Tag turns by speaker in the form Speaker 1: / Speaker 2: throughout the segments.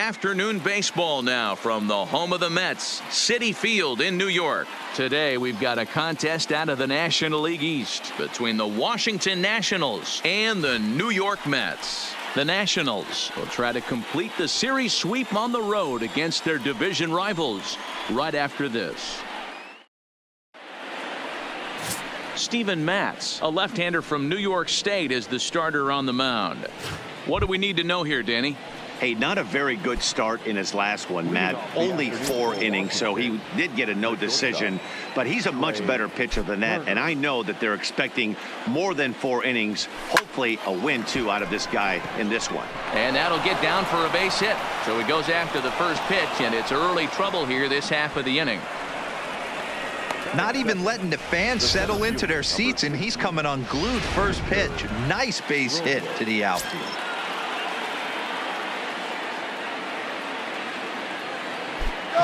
Speaker 1: afternoon baseball now from the home of the Mets, Citi Field in New York. Today we've got a contest out of the National League East between the Washington Nationals and the New York Mets. The Nationals will try to complete the series sweep on the road against their division rivals right after this. Steven Matz, a left-hander from New York State, is the starter on the mound. What do we need to know here, Danny?
Speaker 2: Hey, not a very good start in his last one, Matt. Only 4 innings, so he did get a no decision. But he's a much better pitcher than that, and I know that they're expecting more than 4 innings. Hopefully a win, too, out of this guy in this one.
Speaker 1: And that'll get down for a base hit. So he goes after the first pitch, and it's early trouble here this half of the inning.
Speaker 3: Not even letting the fans settle into their seats, and he's coming unglued. First pitch. Nice base hit to the outfield.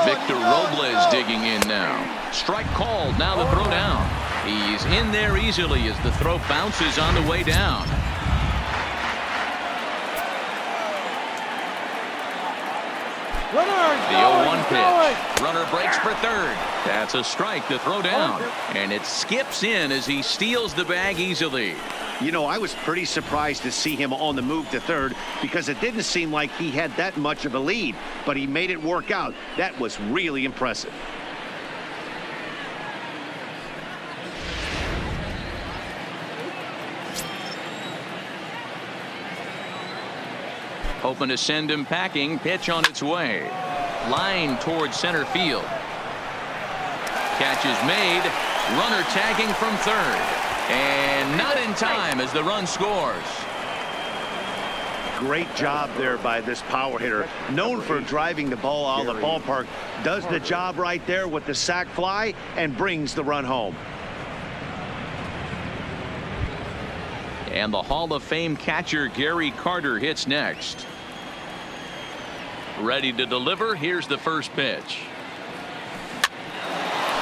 Speaker 1: Victor Robles digging in now. Strike called. Now the throw down. He's in there easily as the throw bounces on the way down. The 0-1 pitch. Runner breaks for third. That's a strike to throw down. And it skips in as he steals the bag easily.
Speaker 2: You know, I was pretty surprised to see him on the move to third because it didn't seem like he had that much of a lead, but he made it work out. That was really impressive.
Speaker 1: Hoping to send him packing. Pitch on its way. Line towards center field. Catch is made. Runner tagging from third. And not in time as the run scores.
Speaker 2: Great job there by this power hitter. Known for driving the ball out of the ballpark. Does the job right there with the sac fly and brings the run home.
Speaker 1: And the Hall of Fame catcher Gary Carter hits next. Ready to deliver. Here's the first pitch.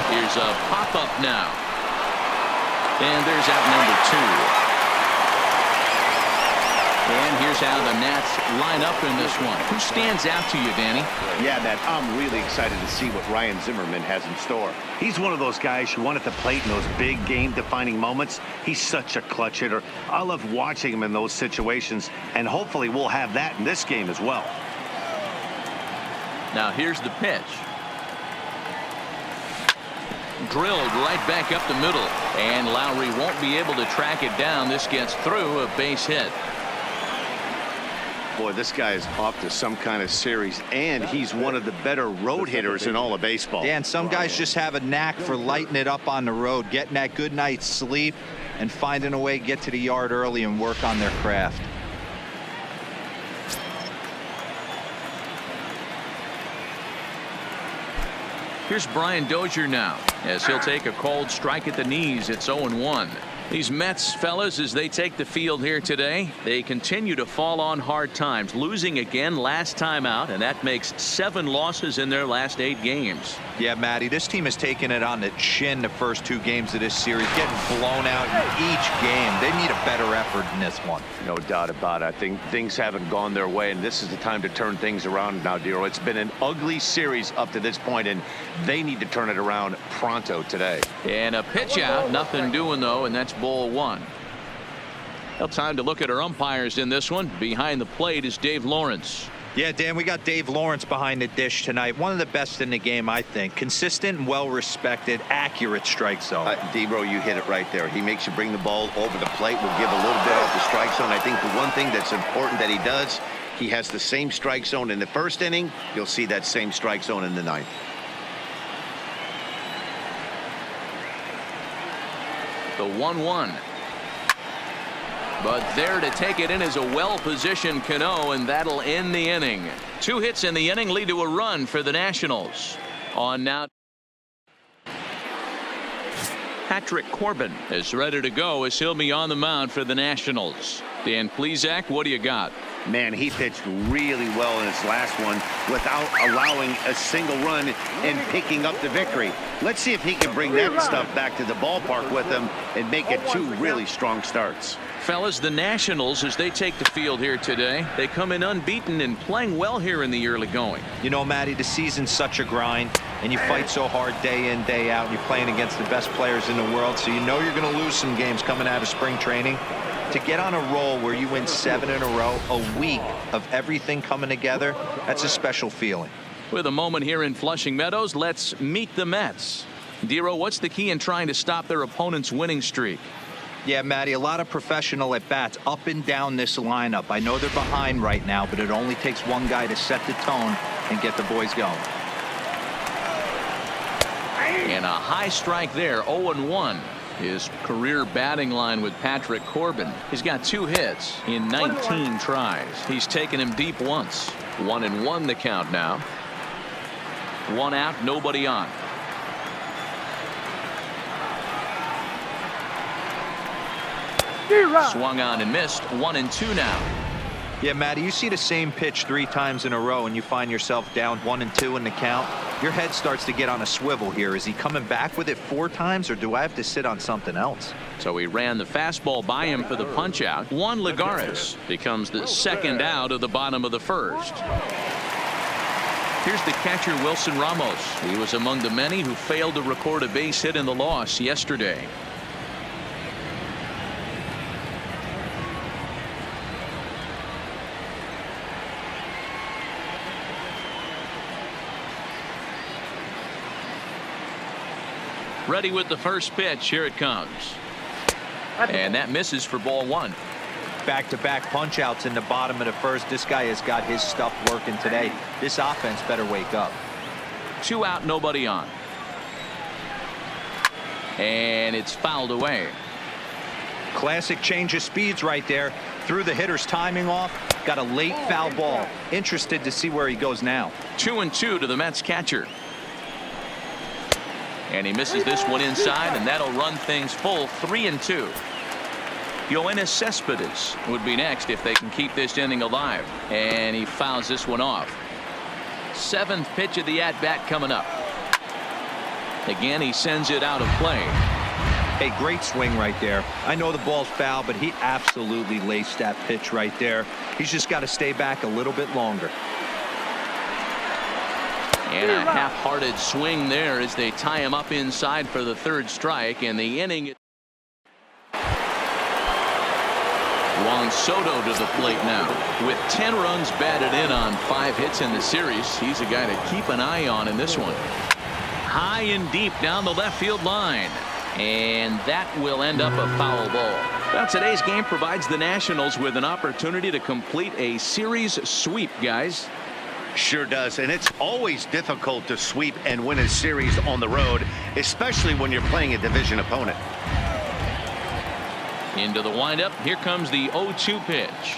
Speaker 1: Here's a pop-up now. And there's out number 2. And here's how the Nats line up in this one. Who stands out to you, Danny?
Speaker 2: Yeah, Matt, I'm really excited to see what Ryan Zimmerman has in store. He's one of those guys who won at the plate in those big game-defining moments. He's such a clutch hitter. I love watching him in those situations, and hopefully we'll have that in this game as well.
Speaker 1: Now here's the pitch. Drilled right back up the middle, and Lowry won't be able to track it down. This gets through, a base hit.
Speaker 2: Boy, this guy is off to some kind of series, and he's one of the better road hitters in all of baseball.
Speaker 3: Dan, some guys just have a knack for lighting it up on the road, getting that good night's sleep, and finding a way to get to the yard early and work on their craft.
Speaker 1: Here's Brian Dozier now as he'll take a cold strike at the knees. It's 0-1. These Mets fellas, as they take the field here today, they continue to fall on hard times, losing again last time out, and that makes 7 losses in their last 8 games.
Speaker 3: Yeah, Matty, this team has taken it on the chin the first 2 games of this series, getting blown out in each game. They need a better effort in this one.
Speaker 2: No doubt about it. I think things haven't gone their way, and this is the time to turn things around now, Dero. It's been an ugly series up to this point, and they need to turn it around pronto today.
Speaker 1: And a pitch out, nothing doing though, and that's ball 1. Well, time to look at our umpires in this one. Behind the plate is Dave Lawrence.
Speaker 3: Yeah, Dan, we got Dave Lawrence behind the dish tonight. One of the best in the game, I think. Consistent and well-respected, accurate strike zone.
Speaker 2: Debro, you hit it right there. He makes you bring the ball over the plate. We'll give a little bit off the strike zone. I think the one thing that's important that he does, he has the same strike zone in the first inning. You'll see that same strike zone in the 9th.
Speaker 1: The 1-1. But there to take it in is a well-positioned Cano, and that'll end the inning. 2 hits in the inning lead to a run for the Nationals. On now, Patrick Corbin is ready to go as he'll be on the mound for the Nationals. Dan Plesac, what do you got?
Speaker 2: Man, he pitched really well in his last one without allowing a single run and picking up the victory. Let's see if he can bring that stuff back to the ballpark with him and make it 2 really strong starts.
Speaker 1: Fellas, the Nationals, as they take the field here today, they come in unbeaten and playing well here in the early going.
Speaker 3: You know, Matty, the season's such a grind, and you fight so hard day in, day out, and you're playing against the best players in the world, so you know you're going to lose some games coming out of spring training. To get on a roll where you win 7 in a row, a week of everything coming together, that's a special feeling.
Speaker 1: With a moment here in Flushing Meadows, let's meet the Mets. Dero, what's the key in trying to stop their opponent's winning streak?
Speaker 3: Yeah, Matty, a lot of professional at-bats up and down this lineup. I know they're behind right now, but it only takes one guy to set the tone and get the boys going.
Speaker 1: And a high strike there, 0-1. His career batting line with Patrick Corbin. He's got 2 hits in 19 tries. He's taken him deep once. 1-1 the count now. 1 out, nobody on. Swung on and missed. 1-2 now.
Speaker 3: Yeah, Matty, you see the same pitch 3 times in a row and you find yourself down 1-2 in the count. Your head starts to get on a swivel here. Is he coming back with it 4 times, or do I have to sit on something else?
Speaker 1: So he ran the fastball by him for the punch out. Juan Lagares becomes the second out of the bottom of the first. Here's the catcher, Wilson Ramos. He was among the many who failed to record a base hit in the loss yesterday. Ready with the first pitch. Here it comes. And that misses for ball 1.
Speaker 3: Back-to-back punch-outs in the bottom of the first. This guy has got his stuff working today. This offense better wake up.
Speaker 1: 2 out, nobody on. And it's fouled away.
Speaker 3: Classic change of speeds right there. Threw the hitter's timing off. Got a late foul ball. Interested to see where he goes now.
Speaker 1: 2-2 to the Mets catcher. And he misses this one inside, and that'll run things full. 3-2. Yoenis Cespedes would be next if they can keep this inning alive. And he fouls this one off. 7th pitch of the at-bat coming up. Again, he sends it out of play.
Speaker 3: Hey, great swing right there. I know the ball's foul, but he absolutely laced that pitch right there. He's just got to stay back a little bit longer.
Speaker 1: And a half-hearted swing there as they tie him up inside for the 3rd strike, and the inning. Juan Soto to the plate now. With 10 runs batted in on 5 hits in the series, he's a guy to keep an eye on in this one. High and deep down the left field line. And that will end up a foul ball. Well, today's game provides the Nationals with an opportunity to complete a series sweep, guys.
Speaker 2: Sure does, and it's always difficult to sweep and win a series on the road, especially when you're playing a division opponent.
Speaker 1: Into the windup. Here comes the 0-2 pitch.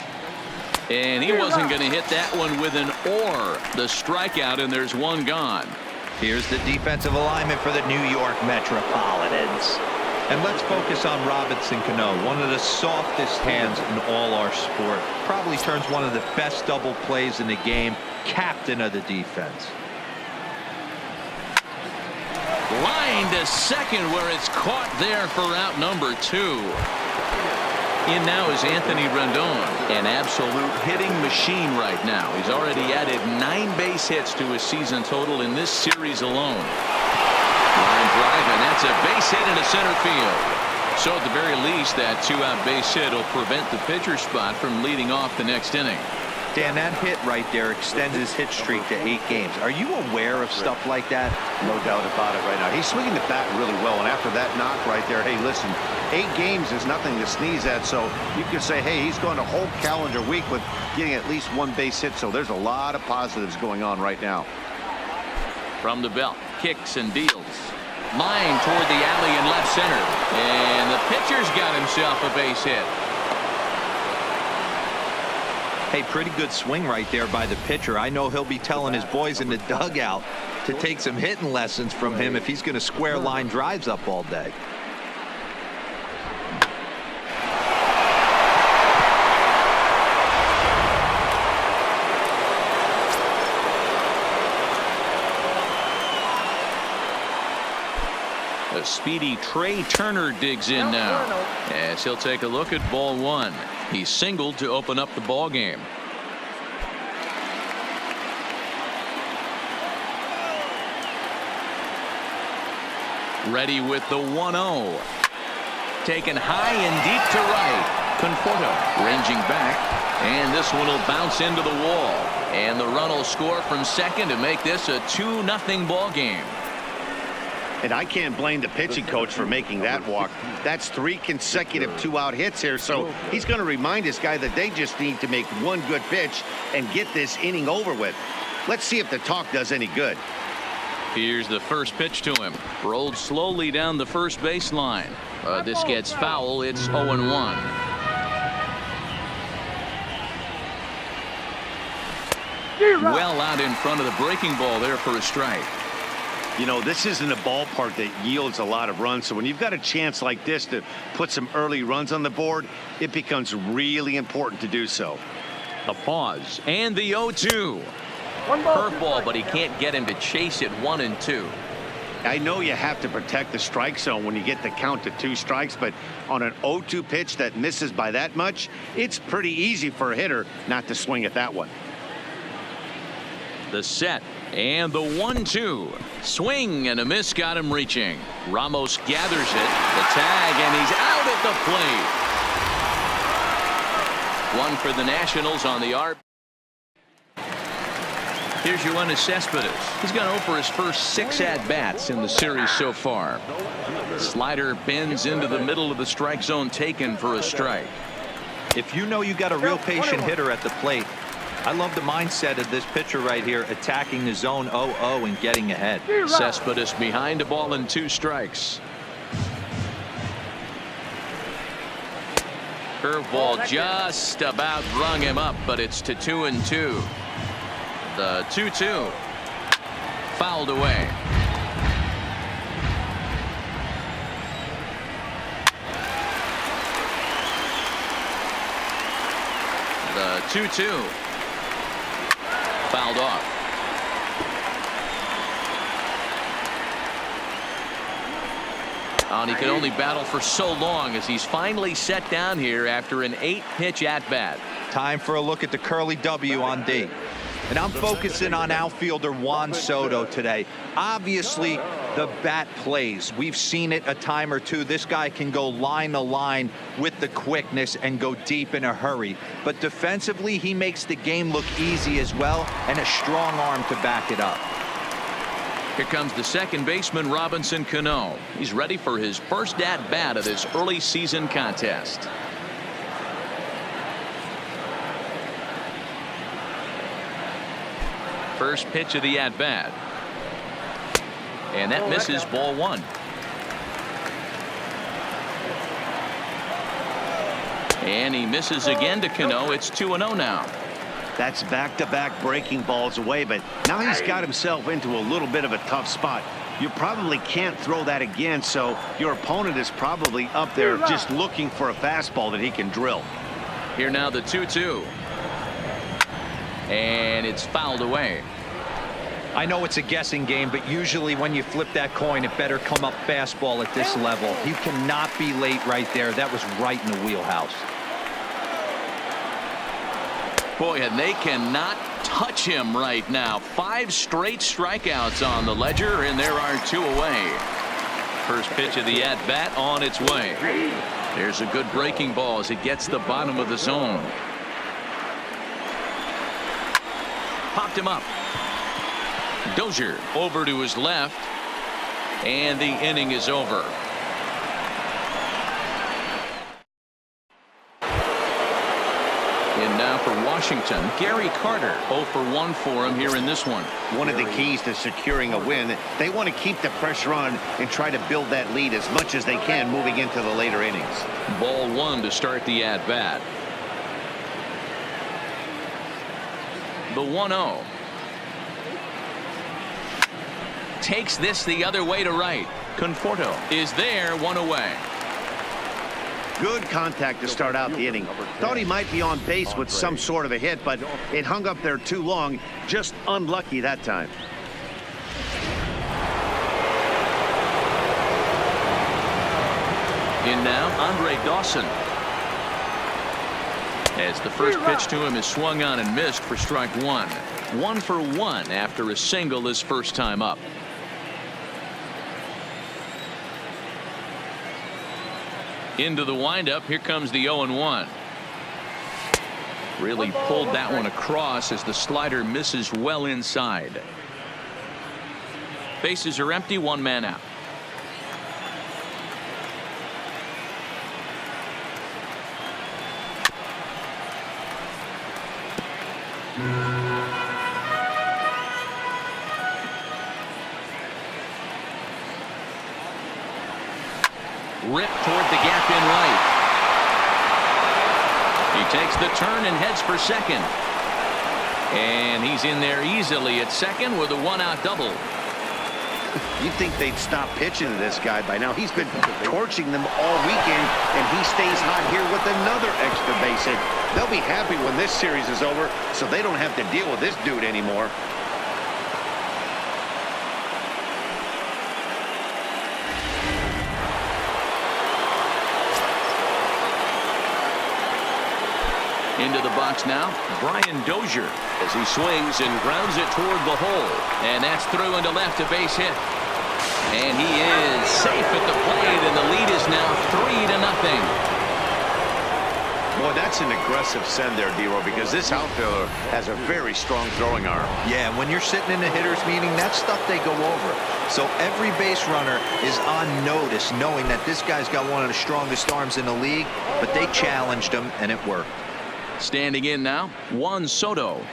Speaker 1: And he wasn't going to hit that one with an or. The strikeout, and there's one gone.
Speaker 3: Here's the defensive alignment for the New York Metropolitans. And let's focus on Robinson Cano, one of the softest hands in all our sport. Probably turns one of the best double plays in the game. Captain of the defense.
Speaker 1: Line to second, where it's caught there for out number 2. In now is Anthony Rendon, an absolute hitting machine right now. He's already added 9 base hits to his season total in this series alone. Line drive, and that's a base hit into center field. So at the very least, that 2-out base hit will prevent the pitcher spot from leading off the next inning.
Speaker 3: Dan, that hit right there extended his hit streak to 8 games. Are you aware of stuff like that?
Speaker 2: No doubt about it right now. He's swinging the bat really well, and after that knock right there, hey, listen, 8 games is nothing to sneeze at, so you can say, hey, he's going a whole calendar week with getting at least 1 base hit, so there's a lot of positives going on right now.
Speaker 1: From the belt, kicks and deals. Line toward the alley in left center, and the pitcher's got himself a base hit.
Speaker 3: Hey, pretty good swing right there by the pitcher. I know he'll be telling his boys in the dugout to take some hitting lessons from him if he's going to square line drives up all day.
Speaker 1: A speedy Trey Turner digs in now as he'll take a look at ball one. He singled to open up the ball game. Ready with the 1-0. Taken high and deep to right. Conforto ranging back, and this one will bounce into the wall, and the run will score from second to make this a 2-0 ball game.
Speaker 2: And I can't blame the pitching coach for making that walk. That's 3 consecutive 2-out hits here, so he's going to remind this guy that they just need to make one good pitch and get this inning over with. Let's see if the talk does any good.
Speaker 1: Here's the first pitch to him. Rolled slowly down the first baseline. This gets foul. It's 0-1. Well out in front of the breaking ball there for a strike.
Speaker 2: You know, this isn't a ballpark that yields a lot of runs, so when you've got a chance like this to put some early runs on the board, it becomes really important to do so.
Speaker 1: A pause, and the 0-2. Curveball, but he can't get him to chase it 1-2.
Speaker 2: I know you have to protect the strike zone when you get the count to 2 strikes, but on an 0-2 pitch that misses by that much, it's pretty easy for a hitter not to swing at that one.
Speaker 1: The set and the 1-2. Swing and a miss got him reaching. Ramos gathers it. The tag, and he's out at the plate. One for the Nationals on the arc. Here's Yoenis Cespedes. He's gone over his first 6 at-bats in the series so far. Slider bends into the middle of the strike zone, taken for a strike.
Speaker 3: If you know you got a real patient hitter at the plate, I love the mindset of this pitcher right here, attacking the zone 0-0 and getting ahead.
Speaker 1: Cespedes behind a ball and 2 strikes. Curveball just about rung him up, but it's to 2-2. The 2-2 fouled away. The 2-2 fouled off. And he could only battle for so long as he's finally set down here after an 8-pitch at-bat.
Speaker 3: Time for a look at the curly W on D. And I'm focusing on outfielder Juan Soto today. Obviously, the bat plays. We've seen it a time or two. This guy can go line to line with the quickness and go deep in a hurry. But defensively, he makes the game look easy as well, and a strong arm to back it up.
Speaker 1: Here comes the second baseman, Robinson Cano. He's ready for his first at-bat of this early season contest. First pitch of the at-bat. And that misses, ball 1. And he misses again to Cano. It's 2-0 now.
Speaker 2: That's back-to-back breaking balls away, but now he's got himself into a little bit of a tough spot. You probably can't throw that again, so your opponent is probably up there just looking for a fastball that he can drill.
Speaker 1: Here now the 2-2. And it's fouled away.
Speaker 3: I know it's a guessing game, but usually when you flip that coin, it better come up fastball at this level. You cannot be late right there. That was right in the wheelhouse.
Speaker 1: Boy, and they cannot touch him right now. 5 straight strikeouts on the ledger, and there are 2 away. First pitch of the at-bat on its way. There's a good breaking ball as it gets the bottom of the zone. Popped him up. Dozier over to his left, and the inning is over. And now for Washington, Gary Carter. 0 for 1 for him here in this one.
Speaker 2: One of the keys to securing a win, they want to keep the pressure on and try to build that lead as much as they can moving into the later innings.
Speaker 1: Ball 1 to start the at-bat. The 1-0. Takes this the other way to right. Conforto is there, 1 away.
Speaker 2: Good contact to start out the inning. Thought he might be on base with some sort of a hit, but it hung up there too long. Just unlucky that time.
Speaker 1: In now, Andre Dawson. As the first pitch to him is swung on and missed for strike one. 1 for 1 after a single his first time up. Into the windup. Here comes the 0-1. Really pulled that one across as the slider misses well inside. Bases are empty. 1 man out. Ripped toward the gap in right. He takes the turn and heads for second. And he's in there easily at second with a 1-out double.
Speaker 2: You'd think they'd stop pitching to this guy by now. He's been torching them all weekend, and he stays hot here with another extra base hit. They'll be happy when this series is over, so they don't have to deal with this dude anymore.
Speaker 1: Into the box now, Brian Dozier, as he swings and grounds it toward the hole. And that's through into left, a base hit. And he is safe at the plate, and the lead is now 3-0.
Speaker 2: Boy, that's an aggressive send there, D-Row, because this outfielder has a very strong throwing arm.
Speaker 3: Yeah, when you're sitting in the hitter's meeting, that's stuff they go over. So every base runner is on notice, knowing that this guy's got one of the strongest arms in the league, but they challenged him, and it worked.
Speaker 1: Standing in now, Juan Soto.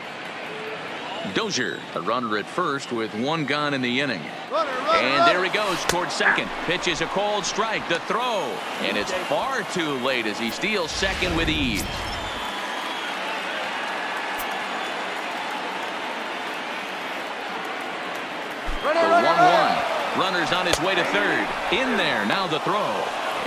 Speaker 1: Dozier, a runner at first with 1 gone in the inning. And there he goes towards second. Pitch is a cold strike. The throw. And it's far too late as he steals second with ease. The 1-1. Runner's on his way to third. In there. Now the throw.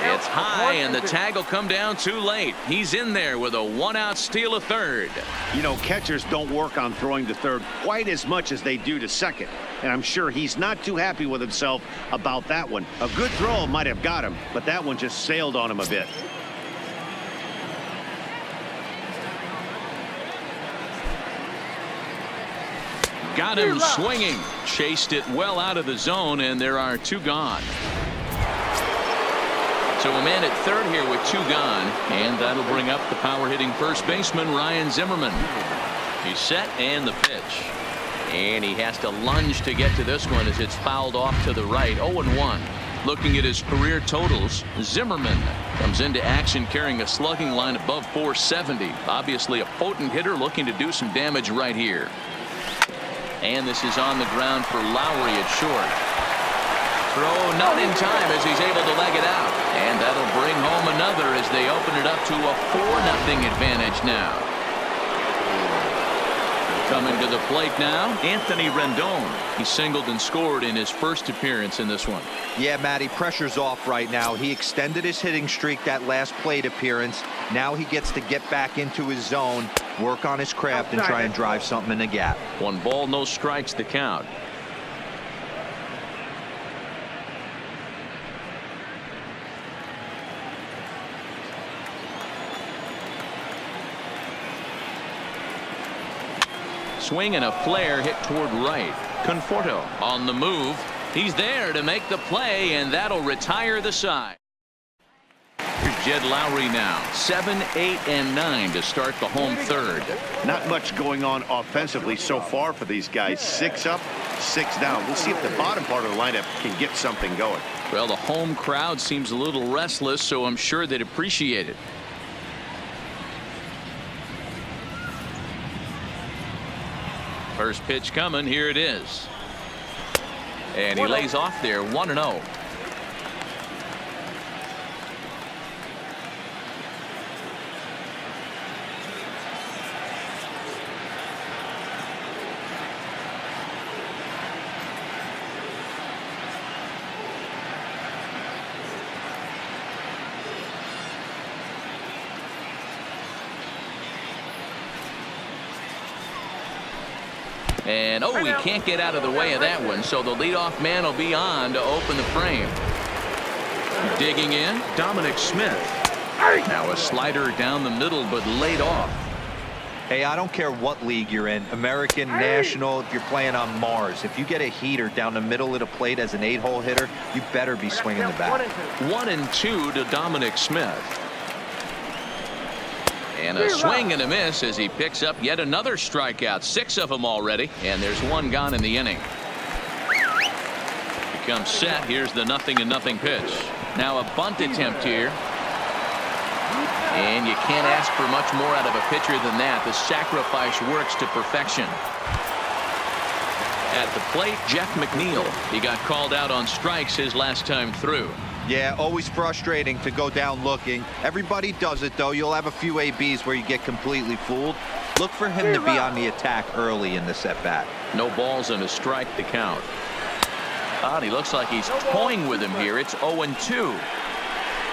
Speaker 1: It's high, and the tag will come down too late. He's in there with a 1-out steal of third.
Speaker 2: You know, catchers don't work on throwing to third quite as much as they do to second. And I'm sure he's not too happy with himself about that one. A good throw might have got him, but that one just sailed on him a bit.
Speaker 1: Got him swinging. Chased it well out of the zone, and there are 2 gone. So a man at third here with 2 gone, and that'll bring up the power-hitting first baseman, Ryan Zimmerman. He's set, and the pitch. And he has to lunge to get to this one as it's fouled off to the right. 0-1. Looking at his career totals, Zimmerman comes into action carrying a slugging line above 470. Obviously a potent hitter looking to do some damage right here. And this is on the ground for Lowry at short. Throw not in time as he's able to leg it out. And that'll bring home another as they open it up to a 4-0 advantage now. Coming to the plate now, Anthony Rendon. He singled and scored in his first appearance in this one.
Speaker 3: Yeah, Matty, pressure's off right now. He extended his hitting streak that last plate appearance. Now he gets to get back into his zone, work on his craft, and try and drive something in the gap.
Speaker 1: 1 ball, no strikes to count. Swing and a flare hit toward right. Conforto on the move. He's there to make the play, and that'll retire the side. Here's Jed Lowry now. 7, 8, and 9 to start the home third.
Speaker 2: Not much going on offensively so far for these guys. 6 up, 6 down. We'll see if the bottom part of the lineup can get something going.
Speaker 1: Well, the home crowd seems a little restless, so I'm sure they'd appreciate it. First pitch coming. Here it is. And he lays off there. 1-0. And he can't get out of the way of that one, so the leadoff man will be on to open the frame. Digging in, Dominic Smith. Now a slider down the middle, but laid off.
Speaker 3: Hey, I don't care what league you're in, American, National, if you're playing on Mars. If you get a heater down the middle of the plate as an 8-hole hitter, you better be swinging the bat.
Speaker 1: 1-2 to Dominic Smith. And a swing and a miss as he picks up yet another strikeout. 6 of them already, and there's 1 gone in the inning. Becomes set. Here's the 0-0 pitch. Now a bunt attempt here. And you can't ask for much more out of a pitcher than that. The sacrifice works to perfection. At the plate, Jeff McNeil. He got called out on strikes his last time through.
Speaker 3: Yeah, always frustrating to go down looking. Everybody does it, though. You'll have a few ABs where you get completely fooled. Look for him to be on the attack early in this at-bat.
Speaker 1: No balls and a strike to count. He looks like he's toying with him here. It's 0-2.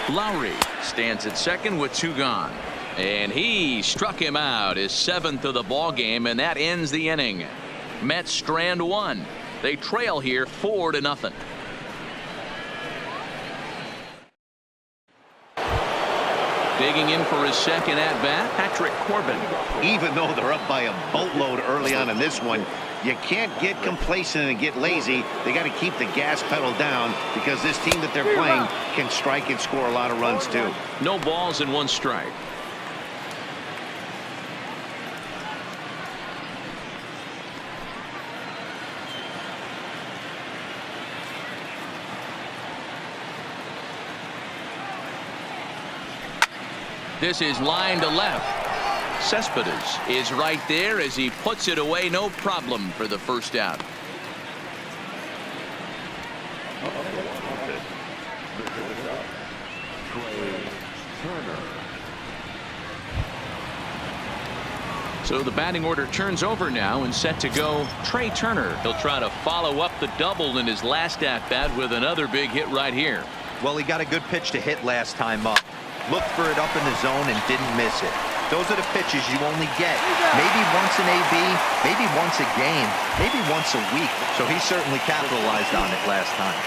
Speaker 1: Lowry stands at second with 2 gone. And he struck him out, his 7th of the ball game, and that ends the inning. Mets strand 1. They trail here 4-0. Digging in for his second at-bat, Patrick Corbin.
Speaker 2: Even though they're up by a boatload early on in this one, you can't get complacent and get lazy. They got to keep the gas pedal down because this team that they're playing can strike and score a lot of runs too.
Speaker 1: No balls and 1 strike. This is line to left. Cespedes is right there as he puts it away. No problem for the first out. So the batting order turns over now and set to go Trey Turner. He'll try to follow up the double in his last at-bat with another big hit right here.
Speaker 3: Well, he got a good pitch to hit last time up. Looked for it up in the zone and didn't miss it. Those are the pitches you only get maybe once an AB, maybe once a game, maybe once a week. So he certainly capitalized on it last time.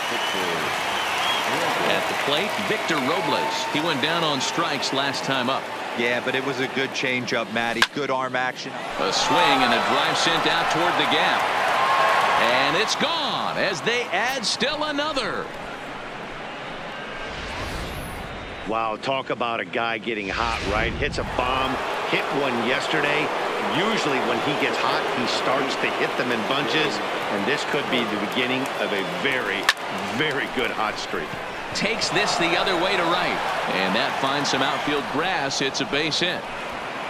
Speaker 1: At the plate, Victor Robles. He went down on strikes last time up.
Speaker 3: Yeah, but it was a good changeup, Matty. Good arm action.
Speaker 1: A swing and a drive sent out toward the gap. And it's gone as they add still another.
Speaker 2: Wow, talk about a guy getting hot, right? Hits a bomb, hit one yesterday. Usually when he gets hot, he starts to hit them in bunches, and this could be the beginning of a very, very good hot streak.
Speaker 1: Takes this the other way to right, and that finds some outfield grass. It's a base hit.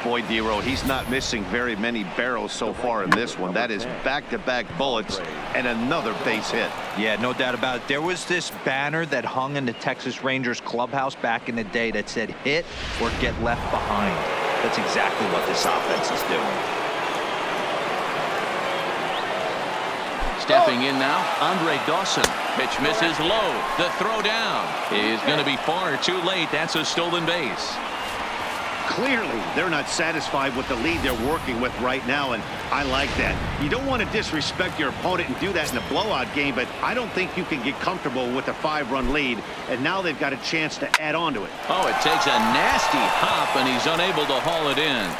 Speaker 2: Boy, Dero, he's not missing very many barrels so far in this one. That is back-to-back bullets and another base hit.
Speaker 3: Yeah, no doubt about it. There was this banner that hung in the Texas Rangers clubhouse back in the day that said hit or get left behind. That's exactly what this offense is doing.
Speaker 1: Stepping in now, Andre Dawson. Pitch misses low. The throw down is going to be far too late. That's a stolen base.
Speaker 2: Clearly, they're not satisfied with the lead they're working with right now, and I like that. You don't want to disrespect your opponent and do that in a blowout game, but I don't think you can get comfortable with a 5-run lead, and now they've got a chance to add on to it.
Speaker 1: Oh, it takes a nasty hop, and he's unable to haul it in.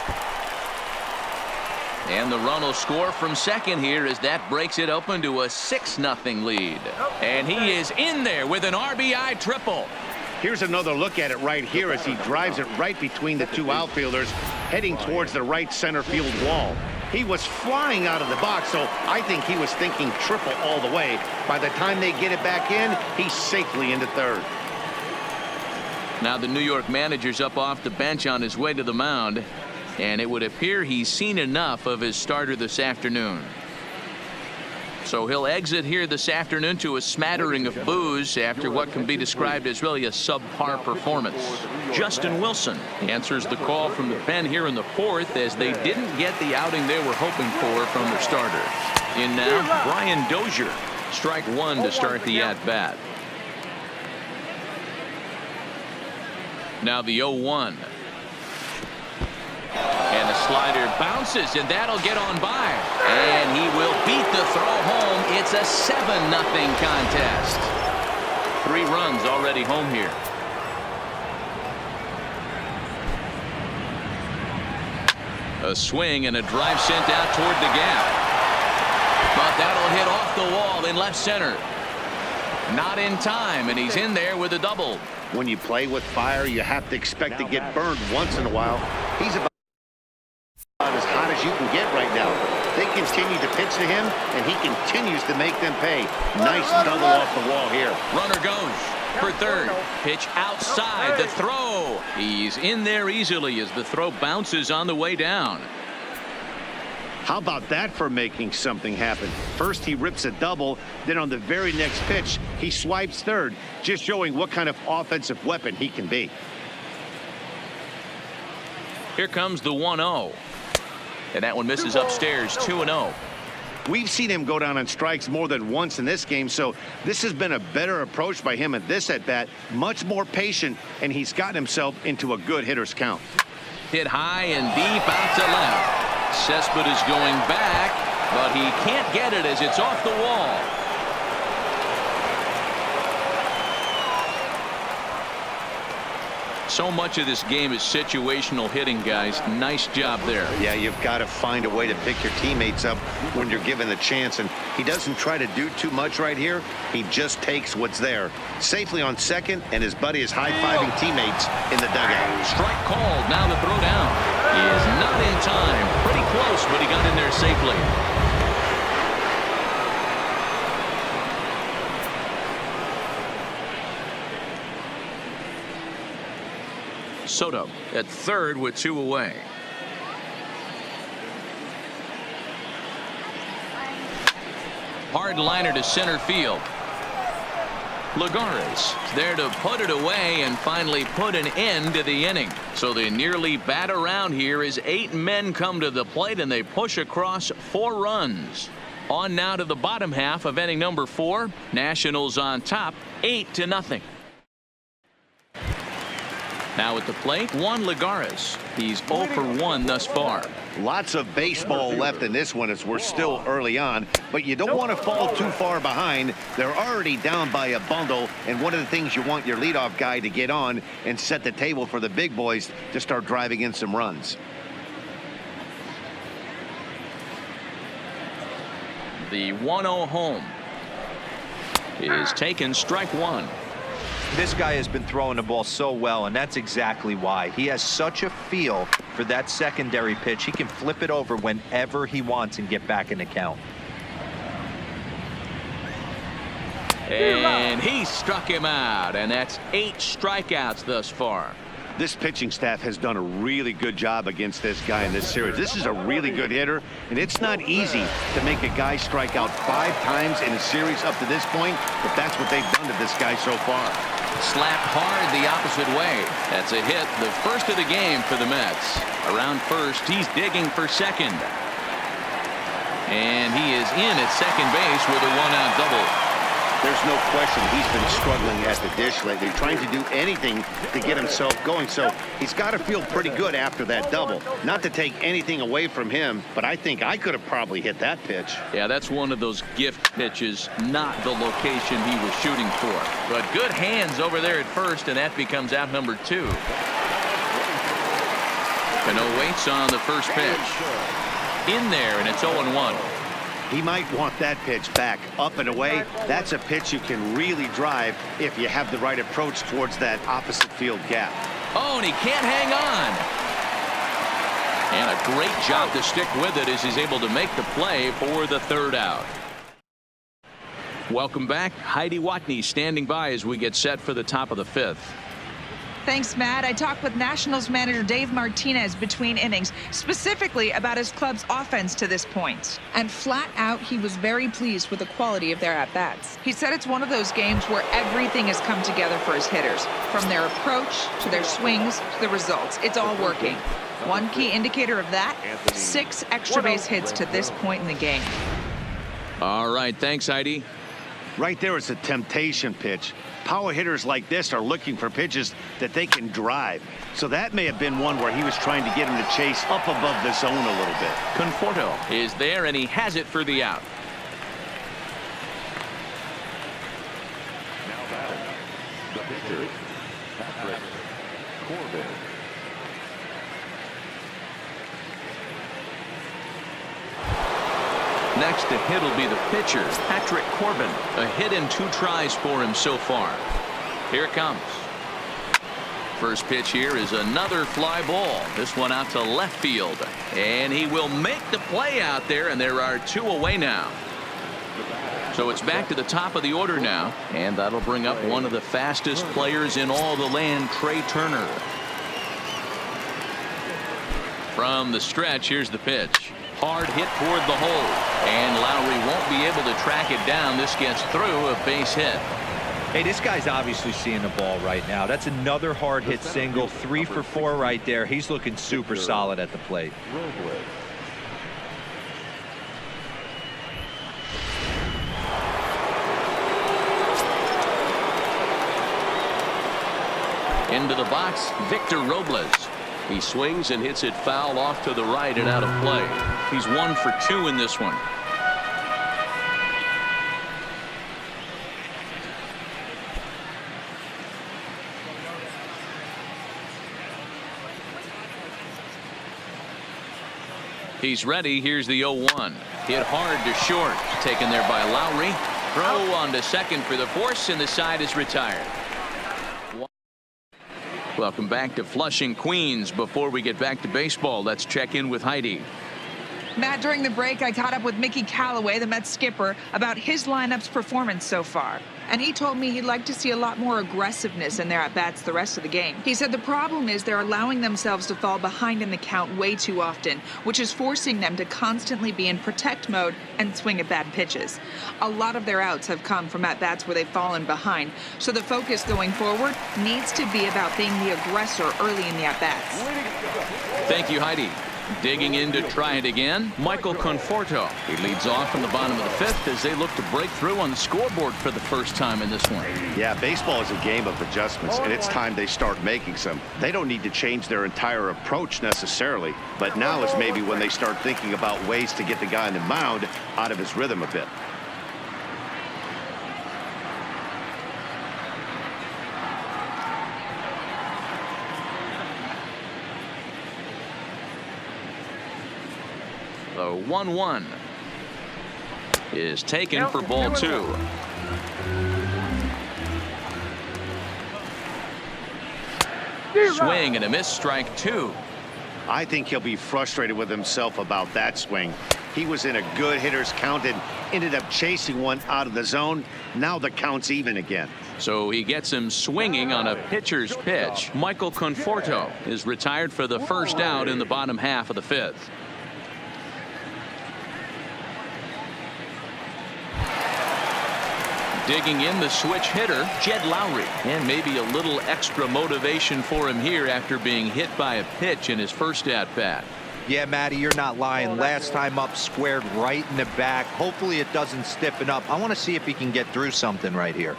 Speaker 1: And the run will score from second here as that breaks it open to a 6-0 lead. And he is in there with an RBI triple.
Speaker 2: Here's another look at it right here as he drives it right between the 2 outfielders, heading towards the right center field wall. He was flying out of the box, so I think he was thinking triple all the way. By the time they get it back in, he's safely into third.
Speaker 1: Now the New York manager's up off the bench on his way to the mound, and it would appear he's seen enough of his starter this afternoon. So he'll exit here this afternoon to a smattering of boos after what can be described as really a subpar performance. Justin Wilson answers the call from the pen here in the 4th as they didn't get the outing they were hoping for from their starter. In now, Brian Dozier. Strike 1 to start the at-bat. Now the 0-1. And the slider bounces, and that'll get on by. And he will beat the throw home. It's a 7-0 contest. 3 runs already home here. A swing and a drive sent out toward the gap. But that'll hit off the wall in left center. Not in time, and he's in there with a double.
Speaker 2: When you play with fire, you have to expect to get burned once in a while. He's about as hot as you can get right now. They continue to pitch to him, and he continues to make them pay. Nice double off the wall here.
Speaker 1: Runner goes for third. Pitch outside. The throw. He's in there easily as the throw bounces on the way down.
Speaker 2: How about that for making something happen? First he rips a double, then on the very next pitch he swipes third, just showing what kind of offensive weapon he can be.
Speaker 1: Here comes the 1-0. And that one misses upstairs. 2-0.
Speaker 2: We've seen him go down on strikes more than once in this game, so this has been a better approach by him at this at-bat. Much more patient, and he's gotten himself into a good hitter's count.
Speaker 1: Hit high and deep out to left. Cespedes is going back, but he can't get it as it's off the wall. So much of this game is situational hitting, guys. Nice job there.
Speaker 2: Yeah, you've got to find a way to pick your teammates up when you're given the chance, and he doesn't try to do too much right here. He just takes what's there. Safely on second, and his buddy is high-fiving teammates in the dugout.
Speaker 1: Strike called. Now the throw down. He is not in time. Pretty close, but he got in there safely. Soto at third with 2 away. Hard liner to center field. Lagares there to put it away and finally put an end to the inning. So they nearly bat around here as 8 men come to the plate and they push across 4 runs. On now to the bottom half of inning number 4. Nationals on top 8-0. Now at the plate, Juan Lagares. He's 0 for 1 thus far.
Speaker 2: Lots of baseball left in this one as we're still early on, but you don't want to fall too far behind. They're already down by a bundle, and one of the things you want your leadoff guy to get on and set the table for the big boys to start driving in some runs.
Speaker 1: The 1-0 home is taken, strike 1.
Speaker 3: This guy has been throwing the ball so well, and that's exactly why. He has such a feel for that secondary pitch. He can flip it over whenever he wants and get back in the count.
Speaker 1: And he struck him out, and that's 8 strikeouts thus far.
Speaker 2: This pitching staff has done a really good job against this guy in this series. This is a really good hitter, and it's not easy to make a guy strike out 5 times in a series up to this point, but that's what they've done to this guy so far.
Speaker 1: Slapped hard the opposite way. That's a hit, the first of the game for the Mets. Around first, he's digging for second. And he is in at second base with a 1-out double.
Speaker 2: There's no question he's been struggling at the dish lately, trying to do anything to get himself going. So he's got to feel pretty good after that double. Not to take anything away from him, but I think I could have probably hit that pitch.
Speaker 1: Yeah, that's one of those gift pitches, not the location he was shooting for. But good hands over there at first, and that becomes out number 2. Cano waits on the first pitch. In there, and it's 0-1.
Speaker 2: He might want that pitch back, up and away. That's a pitch you can really drive if you have the right approach towards that opposite field gap.
Speaker 1: Oh, and he can't hang on. And a great job to stick with it as he's able to make the play for the 3rd out. Welcome back. Heidi Watney standing by as we get set for the top of the 5th.
Speaker 4: Thanks, Matt. I talked with Nationals manager Dave Martinez between innings, specifically about his club's offense to this point. And flat out, he was very pleased with the quality of their at-bats. He said it's one of those games where everything has come together for his hitters, from their approach to their swings to the results. It's all working. One key indicator of that, 6 extra base hits to this point in the game.
Speaker 1: All right, thanks, Heidi.
Speaker 2: Right there is a temptation pitch. Power hitters like this are looking for pitches that they can drive. So that may have been one where he was trying to get him to chase up above the zone a little bit.
Speaker 1: Conforto is there, and he has it for the out.
Speaker 5: The pitcher, Patrick Corbin.
Speaker 1: Next to hit will be the pitcher, Patrick Corbin. A hit and 2 tries for him so far. Here it comes. First pitch here is another fly ball. This one out to left field. And he will make the play out there, and there are 2 away now. So it's back to the top of the order now, and that'll bring up one of the fastest players in all the land, Trey Turner. From the stretch, here's the pitch. Hard hit toward the hole, and Lowry won't be able to track it down. This gets through, a base hit.
Speaker 3: Hey, this guy's obviously seeing the ball right now. That's another hard hit single, 3 for 4 right there. He's looking super solid at the plate.
Speaker 1: Into the box, Victor Robles. He swings and hits it foul off to the right and out of play. He's 1 for 2 in this one. He's ready. Here's the 0-1. Hit hard to short. Taken there by Lowry. Throw on to second for the force, and the side is retired. Welcome back to Flushing, Queens. Before we get back to baseball, let's check in with Heidi.
Speaker 4: Matt, during the break, I caught up with Mickey Callaway, the Mets skipper, about his lineup's performance so far. And he told me he'd like to see a lot more aggressiveness in their at-bats the rest of the game. He said the problem is they're allowing themselves to fall behind in the count way too often, which is forcing them to constantly be in protect mode and swing at bad pitches. A lot of their outs have come from at-bats where they've fallen behind, so the focus going forward needs to be about being the aggressor early in the at-bats.
Speaker 1: Thank you, Heidi. Digging in to try it again, Michael Conforto. He leads off from the bottom of the 5th as they look to break through on the scoreboard for the first time in this one.
Speaker 2: Yeah, baseball is a game of adjustments, and it's time they start making some. They don't need to change their entire approach necessarily, but now is maybe when they start thinking about ways to get the guy on the mound out of his rhythm a bit.
Speaker 1: The 1-1 is taken for ball 2. Swing and a miss, strike 2.
Speaker 2: I think he'll be frustrated with himself about that swing. He was in a good hitter's count and ended up chasing one out of the zone. Now the count's even again.
Speaker 1: So he gets him swinging on a pitcher's pitch. Michael Conforto is retired for the first out in the bottom half of the 5th. Digging in, the switch hitter, Jed Lowry. And maybe a little extra motivation for him here after being hit by a pitch in his first at-bat.
Speaker 3: Yeah, Matty, you're not lying. Last time up, squared right in the back. Hopefully it doesn't stiffen up. I want to see if he can get through something right here.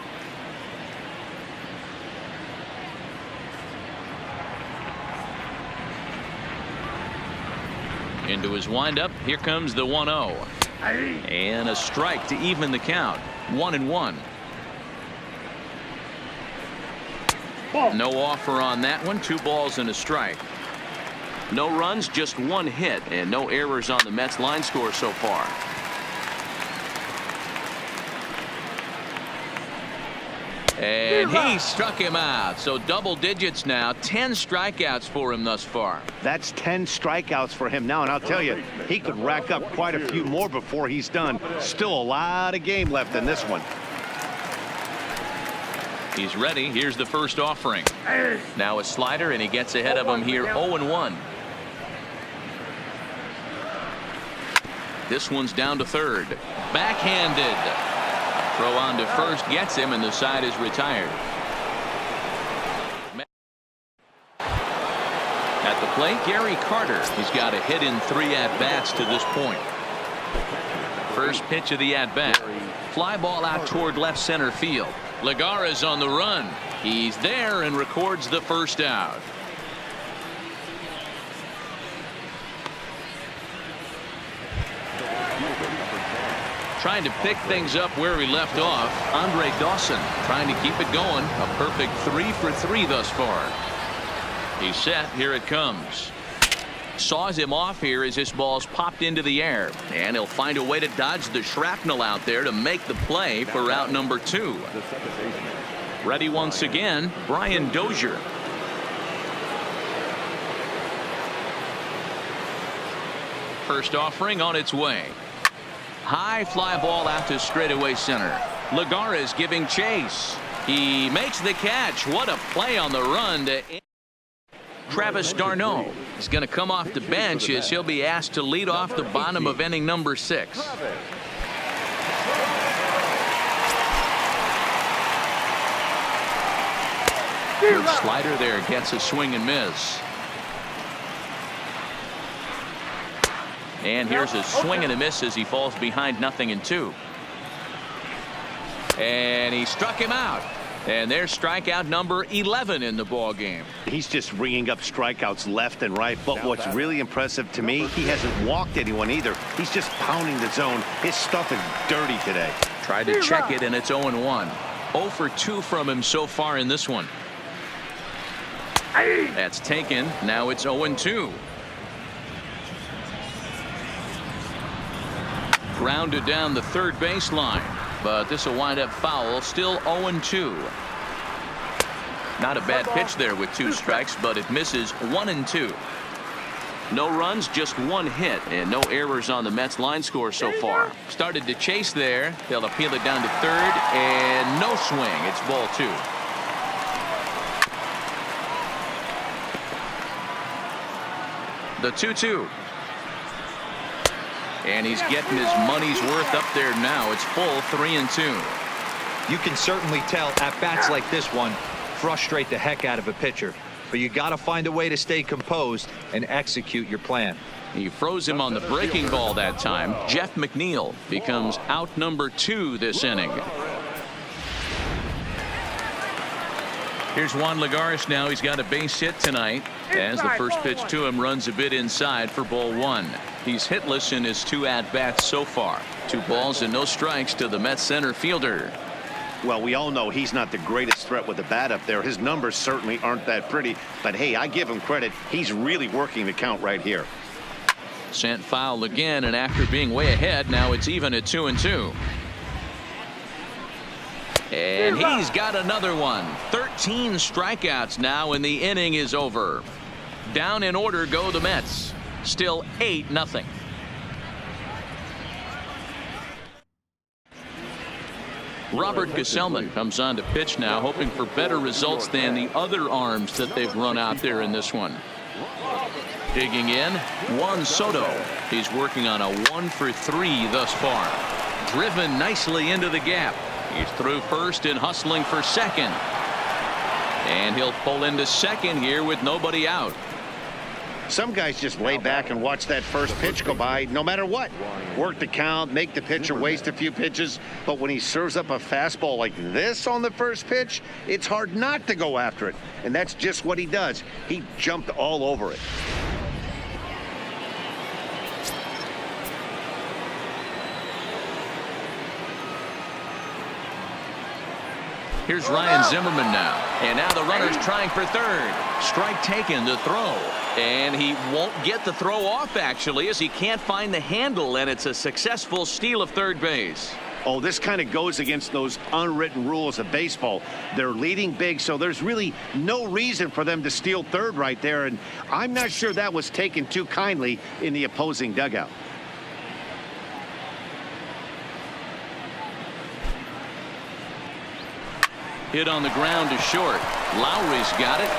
Speaker 1: Into his windup, here comes the 1-0. And a strike to even the count. 1-1. No offer on that one. 2 balls and a strike. No runs, just 1 hit, and no errors on the Mets line score so far. And he struck him out. So double digits now. 10 strikeouts for him thus far.
Speaker 2: That's 10 strikeouts for him now, and I'll tell you, he could rack up quite a few more before he's done. Still a lot of game left in this one.
Speaker 1: He's ready. Here's the first offering. Now a slider, and he gets ahead of him here. 0-1. This one's down to third. Backhanded. Throw on to first gets him, and the side is retired. At the plate, Gary Carter. He's got a hit in 3 at-bats to this point. First pitch of the at-bat. Fly ball out toward left center field. Legara's on the run. He's there and records the first out. Trying to pick things up where we left off. Andre Dawson trying to keep it going. A perfect 3 for 3 thus far. He's set. Here it comes. Saws him off here as this ball's popped into the air. And he'll find a way to dodge the shrapnel out there to make the play for route number 2. Ready once again, Brian Dozier. First offering on its way. High fly ball out to straightaway center. Lagares giving chase. He makes the catch. What a play on the run to Travis d'Arnaud is going to come off the bench as he'll be asked to lead off the bottom of inning number 6. Good slider there, gets a swing and miss. And here's a swing and a miss as he falls behind 0-2. And he struck him out. And there's strikeout number 11 in the ball game.
Speaker 2: He's just ringing up strikeouts left and right. But what's really impressive to me, he hasn't walked anyone either. He's just pounding the zone. His stuff is dirty today.
Speaker 1: Tried to check it, and it's 0-1. 0 for 2 from him so far in this one. That's taken. Now it's 0-2. Grounded down the third baseline. But this will wind up foul. Still 0-2. Not a bad pitch there with 2 strikes, but it misses 1-2. No runs, just 1 hit, and no errors on the Mets line score so far. Started to chase there. They'll appeal it down to third, and no swing. It's ball 2. The 2-2. And he's getting his money's worth up there now. It's full 3-2.
Speaker 3: You can certainly tell at bats like this one frustrate the heck out of a pitcher. But you got to find a way to stay composed and execute your plan.
Speaker 1: He froze him on the breaking ball that time. Jeff McNeil becomes out number 2 this inning. Here's Juan Lagares now. He's got a base hit tonight as the first pitch to him runs a bit inside for ball 1. He's hitless in his 2 at-bats so far. 2 balls and no strikes to the Mets center fielder.
Speaker 2: Well, we all know he's not the greatest threat with the bat up there. His numbers certainly aren't that pretty. But, hey, I give him credit. He's really working the count right here.
Speaker 1: Sent foul again, and after being way ahead, now it's even at 2-2. And he's got another one. 13 strikeouts now, and the inning is over. Down in order go the Mets. Still 8-0. Robert Gesellman comes on to pitch now, hoping for better results than the other arms that they've run out there in this one. Digging in, Juan Soto. He's working on a 1 for 3 thus far. Driven nicely into the gap. He's through first and hustling for second. And he'll pull into second here with nobody out.
Speaker 2: Some guys just lay back and watch that first pitch go by no matter what. Work the count, make the pitcher waste a few pitches. But when he serves up a fastball like this on the first pitch, it's hard not to go after it. And that's just what he does. He jumped all over it.
Speaker 1: Here's Ryan Zimmerman now. And now the runner's trying for third. Strike taken to throw. And he won't get the throw off, actually, as he can't find the handle, and it's a successful steal of third base.
Speaker 2: Oh, this kind of goes against those unwritten rules of baseball. They're leading big, so there's really no reason for them to steal third right there, and I'm not sure that was taken too kindly in the opposing dugout.
Speaker 1: Hit on the ground to short. Lowry's got it.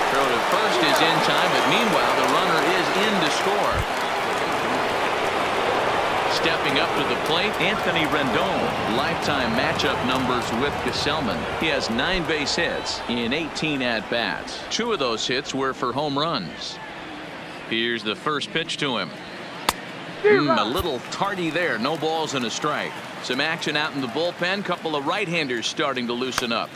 Speaker 1: Throw to first is in time, but meanwhile the runner is in to score. Stepping up to the plate, Anthony Rendon. Lifetime matchup numbers with Gesellman. He has 9 base hits in 18 at-bats. 2 of those hits were for home runs. Here's the first pitch to him. A little tardy there. No balls and a strike. Some action out in the bullpen. Couple of right-handers starting to loosen up.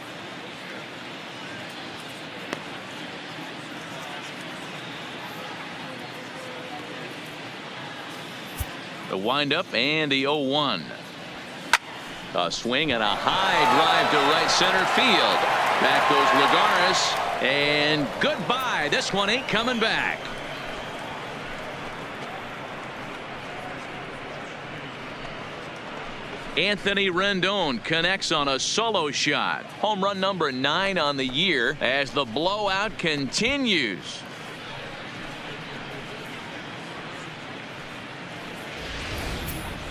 Speaker 1: The windup and the 0-1. A swing and a high drive to right center field. Back goes Lagares, and goodbye. This one ain't coming back. Anthony Rendon connects on a solo shot. Home run number 9 on the year as the blowout continues.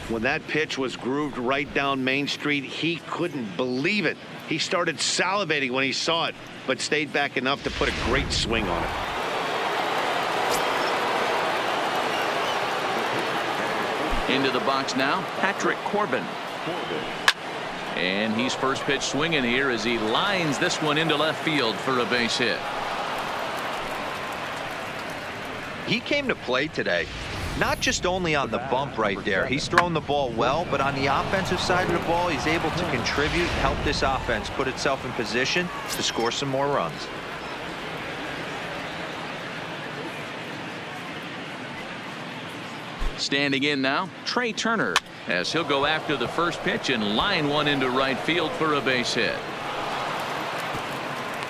Speaker 2: When that pitch was grooved right down Main Street, he couldn't believe it. He started salivating when he saw it, but stayed back enough to put a great swing on it.
Speaker 1: Into the box now, Patrick Corbin. And he's first pitch swinging here as he lines this one into left field for a base hit.
Speaker 3: He came to play today, not just only on the bump right there. He's thrown the ball well, but on the offensive side of the ball, he's able to contribute, help this offense put itself in position to score some more runs.
Speaker 1: Standing in now, Trey Turner, as he'll go after the first pitch and line one into right field for a base hit.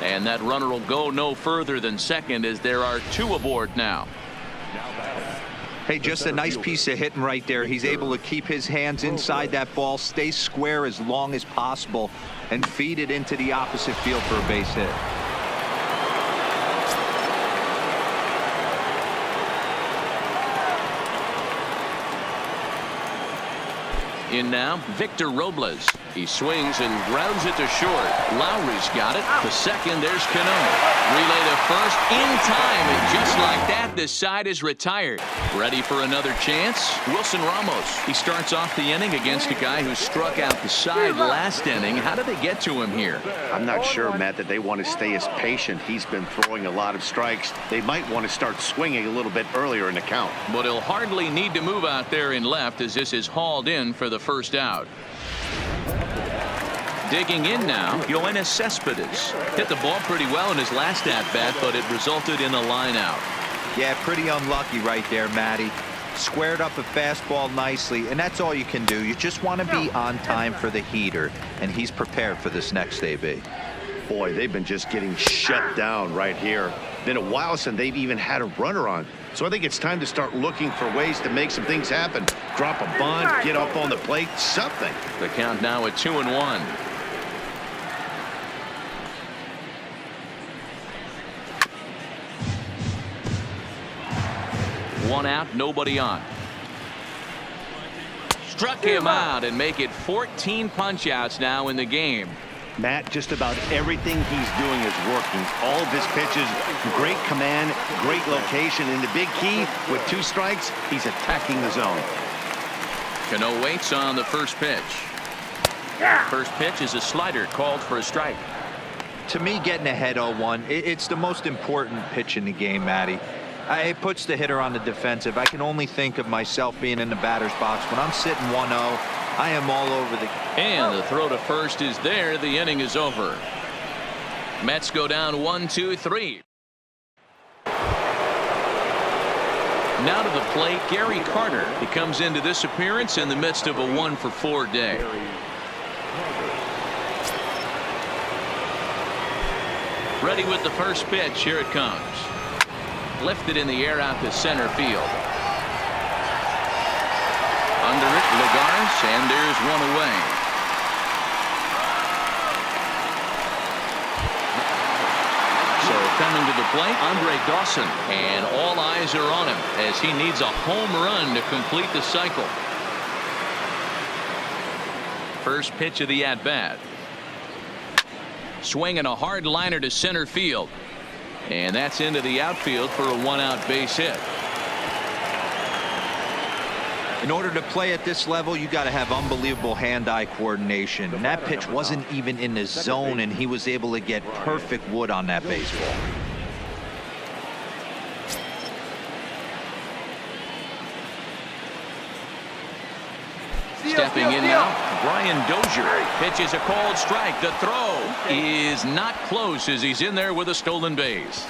Speaker 1: And that runner will go no further than second as there are 2 aboard now.
Speaker 3: Hey, just a nice piece of hitting right there. He's able to keep his hands inside that ball, stay square as long as possible, and feed it into the opposite field for a base hit.
Speaker 1: In now, Victor Robles. He swings and grounds it to short. Lowry's got it. To second, there's Cano. Relay to first in time, and just like that, the side is retired. Ready for another chance? Wilson Ramos. He starts off the inning against a guy who struck out the side last inning. How did they get to him here?
Speaker 2: I'm not sure, Matt, that they want to stay as patient. He's been throwing a lot of strikes. They might want to start swinging a little bit earlier in the count.
Speaker 1: But he'll hardly need to move out there in left as this is hauled in for the first out. Digging in now, Yoenis Cespedes. Hit the ball pretty well in his last at-bat, but it resulted in a line out.
Speaker 3: Yeah, pretty unlucky right there, Matty. Squared up a fastball nicely, and that's all you can do. You just want to be on time for the heater, and he's prepared for this next AB.
Speaker 2: Boy, they've been just getting shut down right here. Been a while since they've even had a runner on. So I think it's time to start looking for ways to make some things happen. Drop a bunt, get up on the plate, something.
Speaker 1: The count now at 2-1. One out, nobody on. Struck him out and make it 14 punch-outs now in the game.
Speaker 2: Matt, just about everything he's doing is working. All of his pitches, great command, great location. And the big key, with 2 strikes, he's attacking the zone.
Speaker 1: Cano waits on the first pitch. First pitch is a slider called for a strike.
Speaker 3: To me, getting ahead 0-1, it's the most important pitch in the game, Matty. It puts the hitter on the defensive. I can only think of myself being in the batter's box. When I'm sitting 1-0, I am all over the...
Speaker 1: And the throw to first is there. The inning is over. Mets go down 1-2-3. Now to the plate, Gary Carter. He comes into this appearance in the midst of a 1-for-4 day. Ready with the first pitch. Here it comes. Lifted in the air out to center field. Under it, Lagares, and there's one away. So coming to the plate, Andre Dawson, and all eyes are on him as he needs a home run to complete the cycle. First pitch of the at-bat. Swinging a hard liner to center field. And that's into the outfield for a 1-out base hit.
Speaker 3: In order to play at this level, you got to have unbelievable hand-eye coordination. And that pitch wasn't even in the zone, and he was able to get perfect wood on that baseball.
Speaker 1: Stepping in now, Brian Dozier pitches a called strike. The throw is not close as he's in there with a stolen base.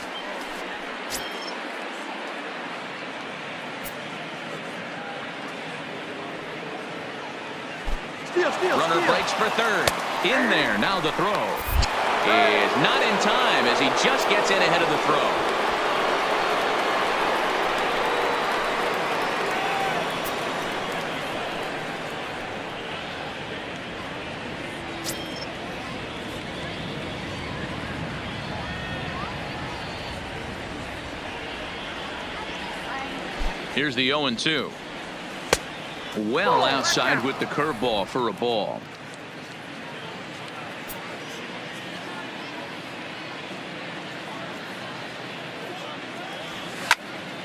Speaker 1: Runner breaks for third. In there. Now the throw is not in time as he just gets in ahead of the throw. Here's the 0-2. Well outside with the curveball for a ball.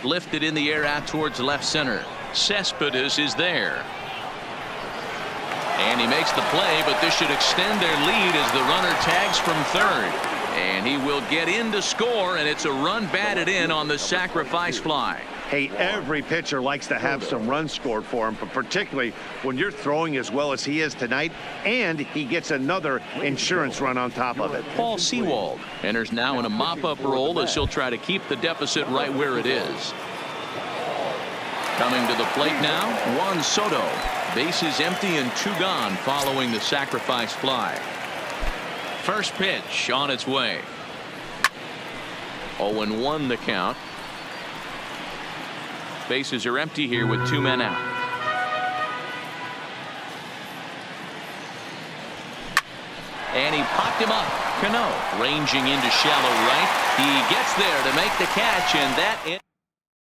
Speaker 1: Lifted in the air out towards left center. Cespedes is there. And he makes the play, but this should extend their lead as the runner tags from third. And he will get in to score, and it's a run batted in on the sacrifice fly.
Speaker 2: Hey, every pitcher likes to have some runs scored for him, but particularly when you're throwing as well as he is tonight, and he gets another insurance run on top of it.
Speaker 1: Paul Sewald enters now in a mop-up role as he'll try to keep the deficit right where it is. Coming to the plate now, Juan Soto. Bases empty and 2 gone following the sacrifice fly. First pitch on its way. 0-1 the count. Bases are empty here with 2 men out. And he popped him up. Cano ranging into shallow right. He gets there to make the catch, and that is.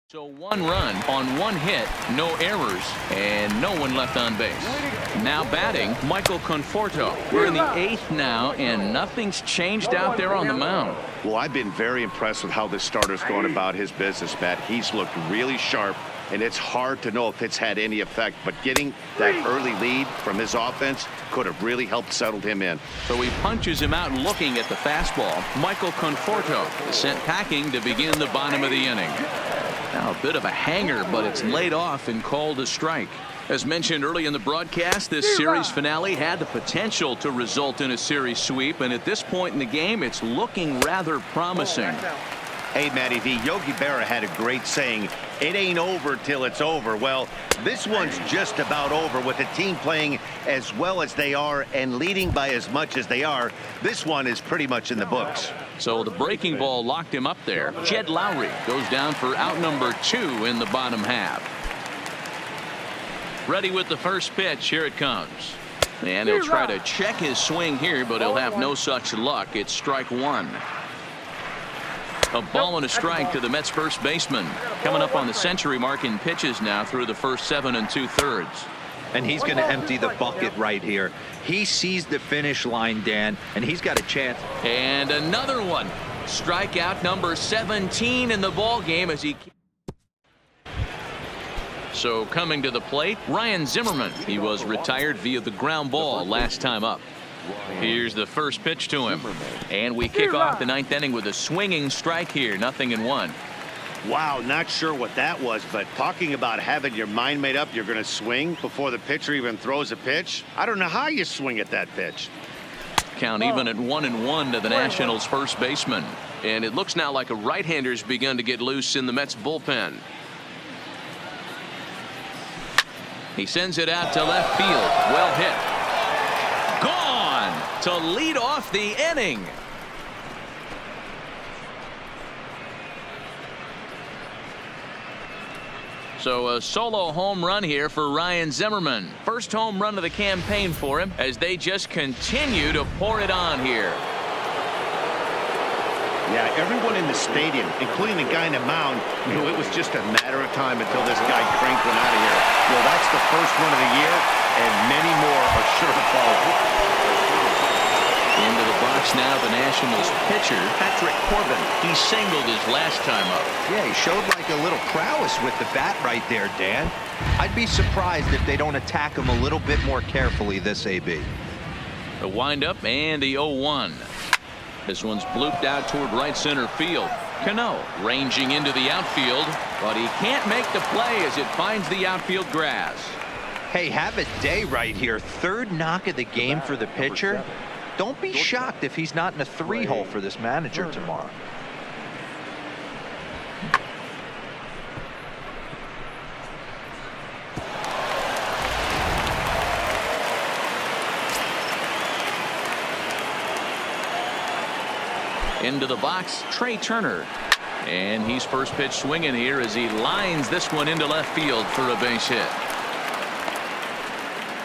Speaker 1: So 1 run on 1 hit, no errors, and no one left on base. Now batting, Michael Conforto. We're in the 8th now, and nothing's changed out there on the mound.
Speaker 2: Well, I've been very impressed with how this starter's going about his business, Matt. He's looked really sharp, and it's hard to know if it's had any effect, but getting that early lead from his offense could have really helped settle him in.
Speaker 1: So he punches him out looking at the fastball. Michael Conforto is sent packing to begin the bottom of the inning. Now a bit of a hanger, but it's laid off and called a strike. As mentioned early in the broadcast, this series finale had the potential to result in a series sweep, and at this point in the game, it's looking rather promising.
Speaker 2: Hey, Matty V, Yogi Berra had a great saying, it ain't over till it's over. Well, this one's just about over with the team playing as well as they are and leading by as much as they are. This one is pretty much in the books.
Speaker 1: So the breaking ball locked him up there. Jed Lowry goes down for out number 2 in the bottom half. Ready with the first pitch. Here it comes. And he'll try to check his swing here, but he'll have no such luck. It's strike 1. A ball and a strike to the Mets first baseman. Coming up on the century mark in pitches now through the first 7 2/3.
Speaker 3: And he's going to empty the bucket right here. He sees the finish line, Dan, and he's got a chance.
Speaker 1: And another one. Strikeout number 17 in the ball game as he. So coming to the plate, Ryan Zimmerman. He was retired via the ground ball last time up. Here's the first pitch to him. And we kick off the 9th inning with a swinging strike here. 0-1.
Speaker 2: Wow, not sure what that was, but talking about having your mind made up, you're going to swing before the pitcher even throws a pitch. I don't know how you swing at that pitch.
Speaker 1: Count even at 1-1 to the Nationals first baseman. And it looks now like a right-hander's begun to get loose in the Mets bullpen. He sends it out to left field. Well hit. Gone to lead off the inning. So a solo home run here for Ryan Zimmerman. First home run of the campaign for him as they just continue to pour it on here.
Speaker 2: Yeah, everyone in the stadium, including the guy in the mound, knew it was just a matter of time until this guy cranked one out of here. Well, that's the first one of the year, and many more are sure to follow.
Speaker 1: Into the box now, the Nationals pitcher, Patrick Corbin. He singled his last time up.
Speaker 3: Yeah, he showed like a little prowess with the bat right there, Dan. I'd be surprised if they don't attack him a little bit more carefully this AB.
Speaker 1: The windup and the 0-1. This one's blooped out toward right center field. Cano ranging into the outfield, but he can't make the play as it finds the outfield grass.
Speaker 3: Hey, have a day right here. 3rd knock of the game for the pitcher. Don't be shocked if he's not in a 3-hole for this manager tomorrow.
Speaker 1: Into the box, Trey Turner. And he's first pitch swinging here as he lines this one into left field for a base hit.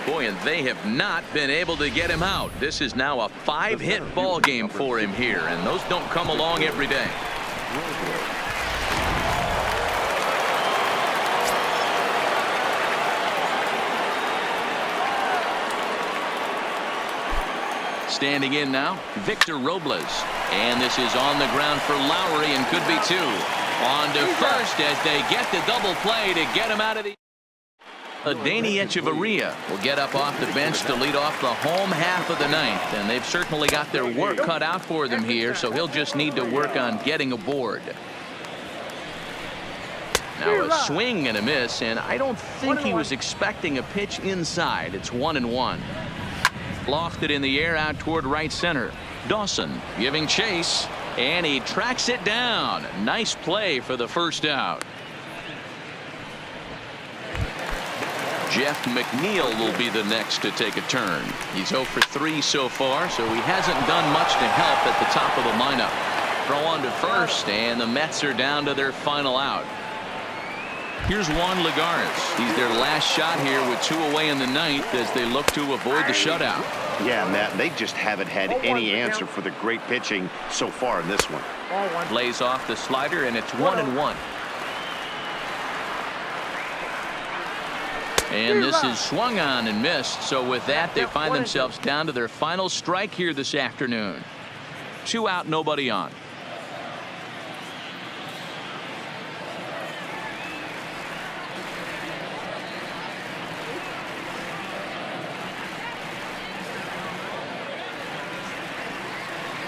Speaker 1: Boy, and they have not been able to get him out. This is now a 5-hit ball game for him here, and those don't come along every day. Standing in now, Victor Robles. And this is on the ground for Lowry and could be two. On to first as they get the double play to get him out of the... Adeiny Echeverria will get up off the bench to lead off the home half of the ninth. And they've certainly got their work cut out for them here, so he'll just need to work on getting aboard. Now a swing and a miss, and I don't think he was expecting a pitch inside. It's 1-1. Lofted in the air out toward right center. Dawson giving chase, and he tracks it down. Nice play for the first out. Jeff McNeil will be the next to take a turn. He's 0 for 3 so far, so he hasn't done much to help at the top of the lineup. Throw on to first, and the Mets are down to their final out. Here's Juan Lagares. He's their last shot here with 2 away in the ninth as they look to avoid the shutout.
Speaker 2: Yeah, Matt, they just haven't had any answer for the great pitching so far in this one.
Speaker 1: Lays off the slider, and it's 1-1. And this is swung on and missed. So with that, they find themselves down to their final strike here this afternoon. 2 out, nobody on.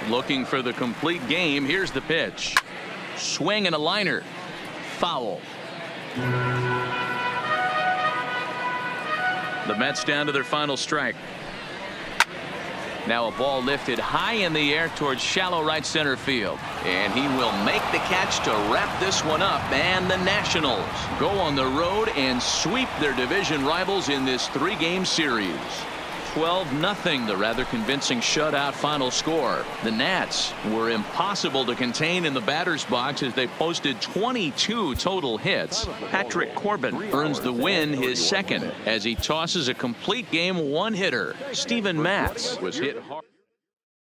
Speaker 1: Looking for the complete game. Here's the pitch. Swing and a liner. Foul. The Mets down to their final strike. Now a ball lifted high in the air towards shallow right center field. And he will make the catch to wrap this one up. And the Nationals go on the road and sweep their division rivals in this 3-game series. 12-0, the rather convincing shutout final score. The Nats were impossible to contain in the batter's box as they posted 22 total hits. Patrick Corbin earns the win, his second, as he tosses a complete game one-hitter. Steven Matz was hit hard.